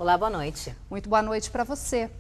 Olá, boa noite. Muito boa noite para você.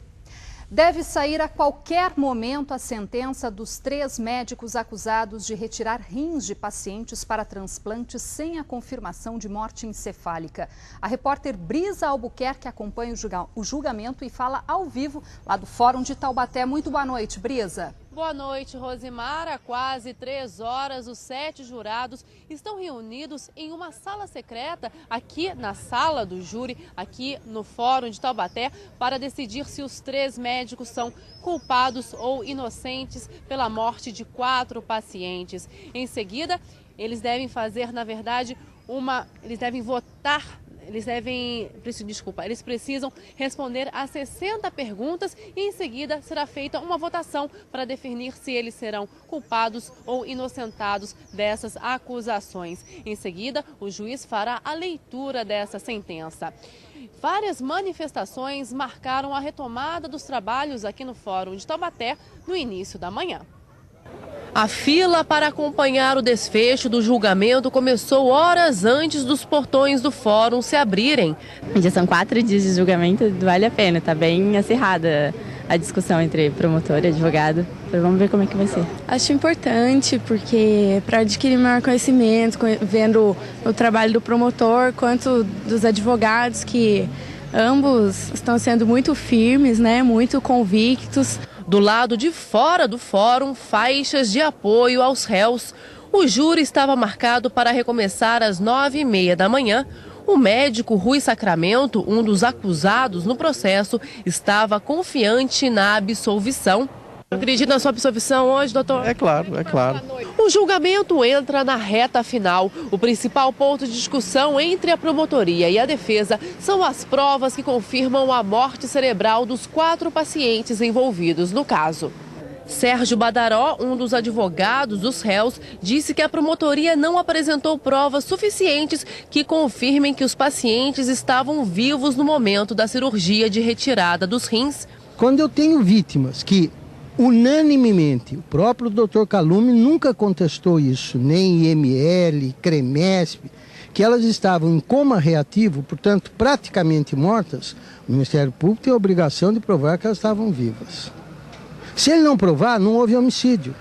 Deve sair a qualquer momento a sentença dos 3 médicos acusados de retirar rins de pacientes para transplante sem a confirmação de morte encefálica. A repórter Brisa Albuquerque acompanha o julgamento e fala ao vivo lá do Fórum de Taubaté. Muito boa noite, Brisa. Boa noite, Rosimara. Há quase 3 horas, os 7 jurados estão reunidos em uma sala secreta aqui na sala do júri, aqui no Fórum de Taubaté, para decidir se os 3 médicos são culpados ou inocentes pela morte de 4 pacientes. Em seguida, eles devem fazer, na verdade, eles devem votar. Eles precisam responder a 60 perguntas e em seguida será feita uma votação para definir se eles serão culpados ou inocentados dessas acusações. Em seguida, o juiz fará a leitura dessa sentença. Várias manifestações marcaram a retomada dos trabalhos aqui no Fórum de Taubaté no início da manhã. A fila para acompanhar o desfecho do julgamento começou horas antes dos portões do fórum se abrirem. Já são 4 dias de julgamento, vale a pena, está bem acirrada a discussão entre promotor e advogado. Vamos ver como é que vai ser. Acho importante porque para adquirir maior conhecimento, vendo o trabalho do promotor quanto dos advogados, que ambos estão sendo muito firmes, né, muito convictos. Do lado de fora do fórum, faixas de apoio aos réus. O júri estava marcado para recomeçar às 9h30 da manhã. O médico Rui Sacramento, um dos acusados no processo, estava confiante na absolvição. Acredita na sua absolvição hoje, doutor? É claro, é claro. O julgamento entra na reta final. O principal ponto de discussão entre a promotoria e a defesa são as provas que confirmam a morte cerebral dos 4 pacientes envolvidos no caso. Sérgio Badaró, um dos advogados dos réus, disse que a promotoria não apresentou provas suficientes que confirmem que os pacientes estavam vivos no momento da cirurgia de retirada dos rins. Quando eu tenho vítimas que unanimemente, o próprio Dr. Calume nunca contestou isso, nem IML, CREMESP, que elas estavam em coma reativo, portanto praticamente mortas, o Ministério Público tem a obrigação de provar que elas estavam vivas. Se ele não provar, não houve homicídio.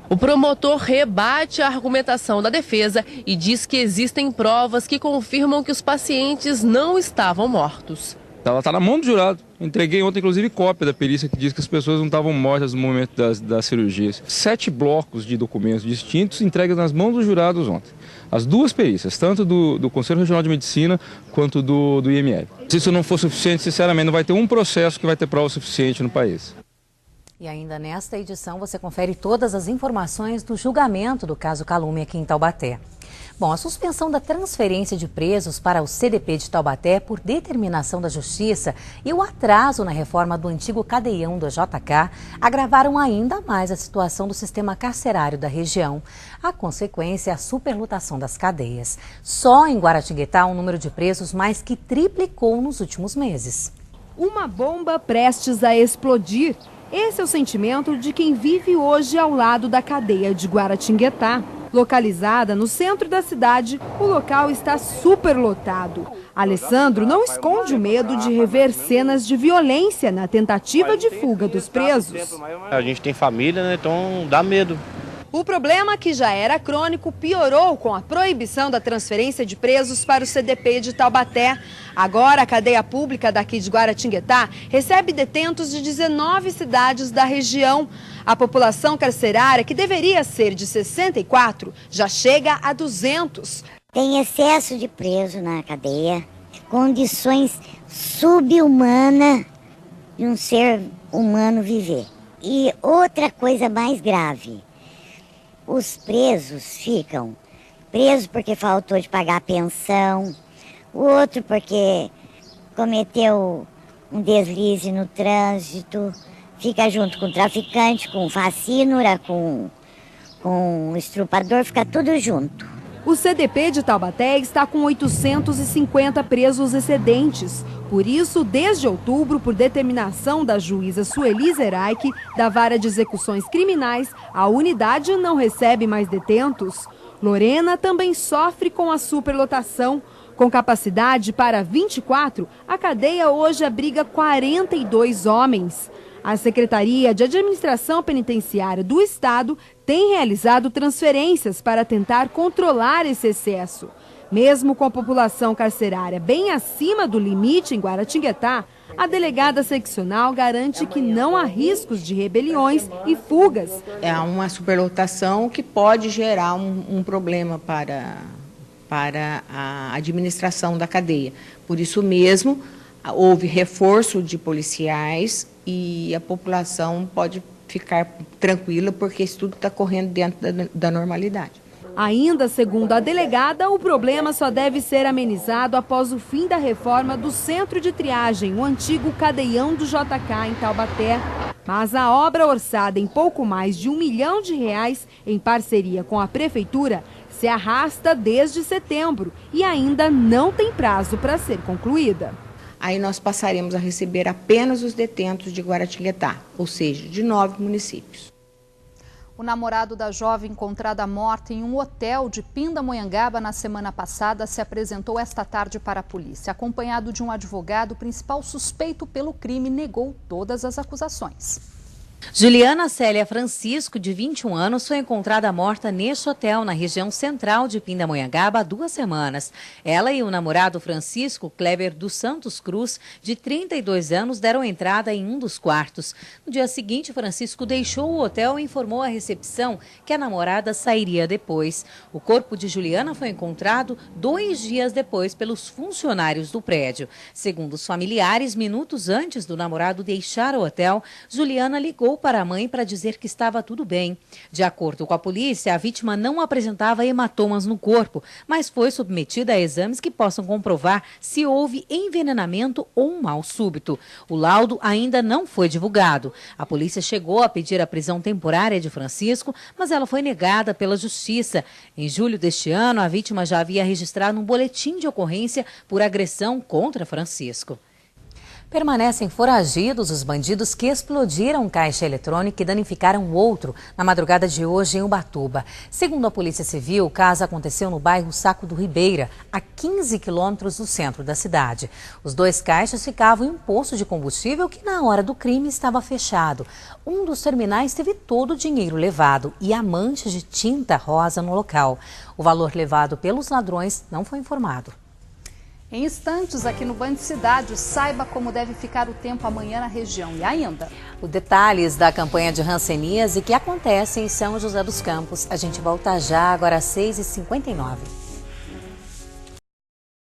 O promotor rebate a argumentação da defesa e diz que existem provas que confirmam que os pacientes não estavam mortos. Ela está na mão do jurado. Entreguei ontem, inclusive, cópia da perícia que diz que as pessoas não estavam mortas no momento das cirurgias. 7 blocos de documentos distintos entregues nas mãos dos jurados ontem. As 2 perícias, tanto do Conselho Regional de Medicina quanto do IML. Se isso não for suficiente, sinceramente, não vai ter um processo que vai ter prova suficiente no país. E ainda nesta edição você confere todas as informações do julgamento do caso Calume aqui em Taubaté. Bom, a suspensão da transferência de presos para o CDP de Taubaté por determinação da Justiça e o atraso na reforma do antigo cadeião do JK agravaram ainda mais a situação do sistema carcerário da região. A consequência é a superlotação das cadeias. Só em Guaratinguetá, o número de presos mais que triplicou nos últimos meses. Uma bomba prestes a explodir. Esse é o sentimento de quem vive hoje ao lado da cadeia de Guaratinguetá. Localizada no centro da cidade, o local está superlotado. Alessandro não esconde o medo de rever cenas de violência na tentativa de fuga dos presos. A gente tem família, né? Então dá medo. O problema, que já era crônico, piorou com a proibição da transferência de presos para o CDP de Taubaté. Agora, a cadeia pública daqui de Guaratinguetá recebe detentos de 19 cidades da região. A população carcerária, que deveria ser de 64, já chega a 200. Tem excesso de preso na cadeia, condições sub-humanas de um ser humano viver. E outra coisa mais grave. Os presos ficam presos porque faltou de pagar a pensão, o outro porque cometeu um deslize no trânsito, fica junto com o traficante, com o facínora, com o estrupador, fica tudo junto. O CDP de Taubaté está com 850 presos excedentes. Por isso, desde outubro, por determinação da juíza Sueli Zeraich, da Vara de Execuções Criminais, a unidade não recebe mais detentos. Lorena também sofre com a superlotação. Com capacidade para 24, a cadeia hoje abriga 42 homens. A Secretaria de Administração Penitenciária do Estado tem realizado transferências para tentar controlar esse excesso. Mesmo com a população carcerária bem acima do limite em Guaratinguetá, a delegada seccional garante que não há riscos de rebeliões e fugas. É uma superlotação que pode gerar um problema para a administração da cadeia. Por isso mesmo, houve reforço de policiais e a população pode ficar tranquila porque isso tudo está correndo dentro da normalidade. Ainda segundo a delegada, o problema só deve ser amenizado após o fim da reforma do centro de triagem, o antigo cadeião do JK em Taubaté. Mas a obra orçada em pouco mais de R$1 milhão em parceria com a prefeitura se arrasta desde setembro e ainda não tem prazo para ser concluída. Aí nós passaremos a receber apenas os detentos de Guaratinguetá, ou seja, de 9 municípios. O namorado da jovem encontrada morta em um hotel de Pindamonhangaba na semana passada se apresentou esta tarde para a polícia. Acompanhado de um advogado, o principal suspeito pelo crime negou todas as acusações. Juliana Célia Francisco, de 21 anos, foi encontrada morta neste hotel, na região central de Pindamonhangaba, há 2 semanas. Ela e o namorado Francisco, Kleber dos Santos Cruz, de 32 anos, deram entrada em um dos quartos. No dia seguinte, Francisco deixou o hotel e informou à recepção que a namorada sairia depois. O corpo de Juliana foi encontrado 2 dias depois pelos funcionários do prédio. Segundo os familiares, minutos antes do namorado deixar o hotel, Juliana ligou para a mãe para dizer que estava tudo bem. De acordo com a polícia, a vítima não apresentava hematomas no corpo, mas foi submetida a exames que possam comprovar se houve envenenamento ou um mal súbito. O laudo ainda não foi divulgado. A polícia chegou a pedir a prisão temporária de Francisco, mas ela foi negada pela justiça. Em julho deste ano, a vítima já havia registrado um boletim de ocorrência por agressão contra Francisco. Permanecem foragidos os bandidos que explodiram um caixa eletrônico e danificaram outro na madrugada de hoje em Ubatuba. Segundo a Polícia Civil, o caso aconteceu no bairro Saco do Ribeira, a 15 quilômetros do centro da cidade. Os 2 caixas ficavam em um posto de combustível que na hora do crime estava fechado. Um dos terminais teve todo o dinheiro levado e há manchas de tinta rosa no local. O valor levado pelos ladrões não foi informado. Em instantes, aqui no Band Cidade, saiba como deve ficar o tempo amanhã na região. E ainda, os detalhes da campanha de hanseníase que acontece em São José dos Campos. A gente volta já agora às 6h59.